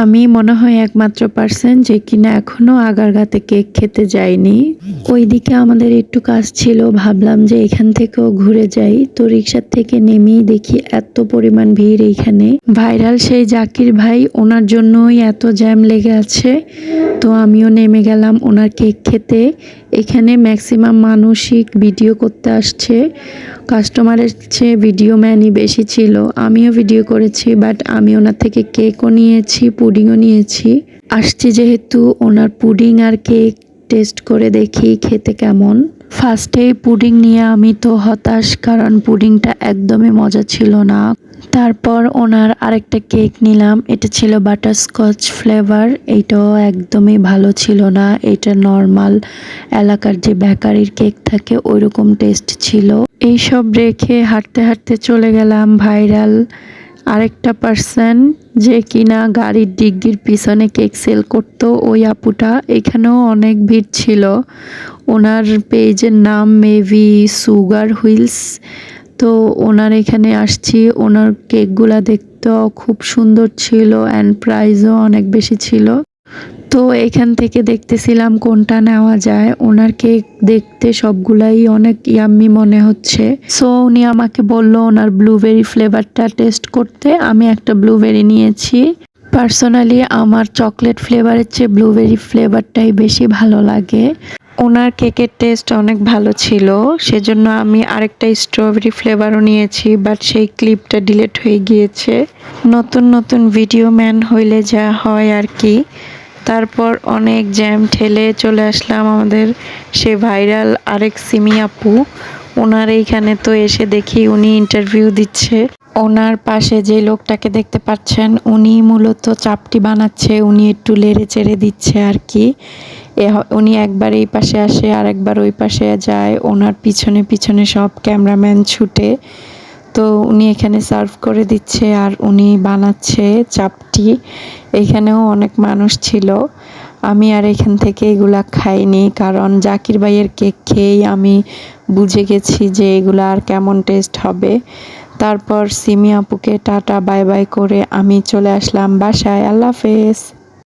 আমি মনে হয় একমাত্র পার্সন যে কিনা এখনো আগারগাঁতে কেক খেতে যায়নি। ওইদিকে আমাদের একটু কাজ ছিল, ভাবলাম যে এখান থেকেও ঘুরে যাই। তো রিক্সার থেকে নেমেই দেখি এত পরিমাণ ভিড় এইখানে। ভাইরাল সেই জাকির ভাই, ওনার জন্যই এত জ্যাম লেগে আছে। তো আমিও নেমে গেলাম ওনার কেক খেতে। এখানে ম্যাক্সিমাম মানুষই ভিডিও করতে আসছে, কাস্টমারের চেয়ে ভিডিও ম্যানই বেশি ছিল। আমিও ভিডিও করেছি, বাট আমি ওনার থেকে কেকও নিয়েছি, পুডিংও নিয়েছি। আসছি যেহেতু ওনার পুডিং আর কেক টেস্ট করে দেখি খেতে কেমন। ফার্স্টেই পুডিং নিয়ে আমি তো হতাশ, কারণ পুডিংটা একদমই মজা ছিল না। তারপর ওনার আরেকটা কেক নিলাম, এটা ছিল বাটারস্কচ ফ্লেভার। এইটাও একদমই ভালো ছিল না, এটা নর্মাল এলাকার যে বেকারির কেক থাকে ওইরকম টেস্ট ছিল। এইসব রেখে হাঁটতে হাঁটতে চলে গেলাম ভাইরাল আরেকটা পার্সন, যে কিনা গাড়ির ডিগ্গির পিছনে কেক সেল করতো, ওই আপুটা। এখানেও অনেক ভিড় ছিল। ওনার পেজের নাম মেবি সুগার হুইলস। তো ওনার এখানে আসছি, ওনার কেকগুলা দেখতেও খুব সুন্দর ছিল অ্যান্ড প্রাইসও অনেক বেশি ছিল। তো এখান থেকে দেখতেছিলাম কোনটা নেওয়া যায়। ওনার কেক দেখতে সবগুলাই অনেক ইয়াম্মি মনে হচ্ছে। সো উনি আমাকে বলল ওনার ব্লুবেরি ফ্লেভারটা টেস্ট করতে। আমি একটা ব্লুবেরি নিয়েছি। পার্সোনালি আমার চকলেট ফ্লেভারের চেয়ে ব্লুবেরি ফ্লেভারটাই বেশি ভালো লাগে। ওনার কেকের টেস্ট অনেক ভালো ছিল, সেজন্য আমি আরেকটা স্ট্রবেরি ফ্লেভারও নিয়েছি, বাট সেই ক্লিপটা ডিলিট হয়ে গিয়েছে। নতুন নতুন ভিডিও ম্যান হইলে যা হয় আর কি। তারপর অনেক জ্যাম ঠেলে চলে আসলাম আমাদের সে ভাইরাল আরেক সিমি আপু। ওনার এইখানে তো এসে দেখি উনি ইন্টারভিউ দিচ্ছে। ওনার পাশে যে লোকটাকে দেখতে পাচ্ছেন, উনি মূলত চাপটি বানাচ্ছে, উনি একটু লেড়ে চেড়ে দিচ্ছে আর কি। উনি একবার এই পাশে আসে আর একবার ওই পাশে যায়, ওনার পিছনে পিছনে সব ক্যামেরাম্যান ছুটে। তো উনি এখানে সার্ভ করে দিচ্ছে আর উনি বানাচ্ছে চাপটি। এখানেও অনেক মানুষ ছিল। আমি আর এখান থেকে এগুলা খাইনি, কারণ জাকির ভাইয়ের কেক খেয়েই আমি বুঝে গেছি যে এগুলা আর কেমন টেস্ট হবে। তারপর সিমি আপুকে টাটা বাই বাই করে আমি চলে আসলাম বাসায়। আল্লাহ হাফেজ।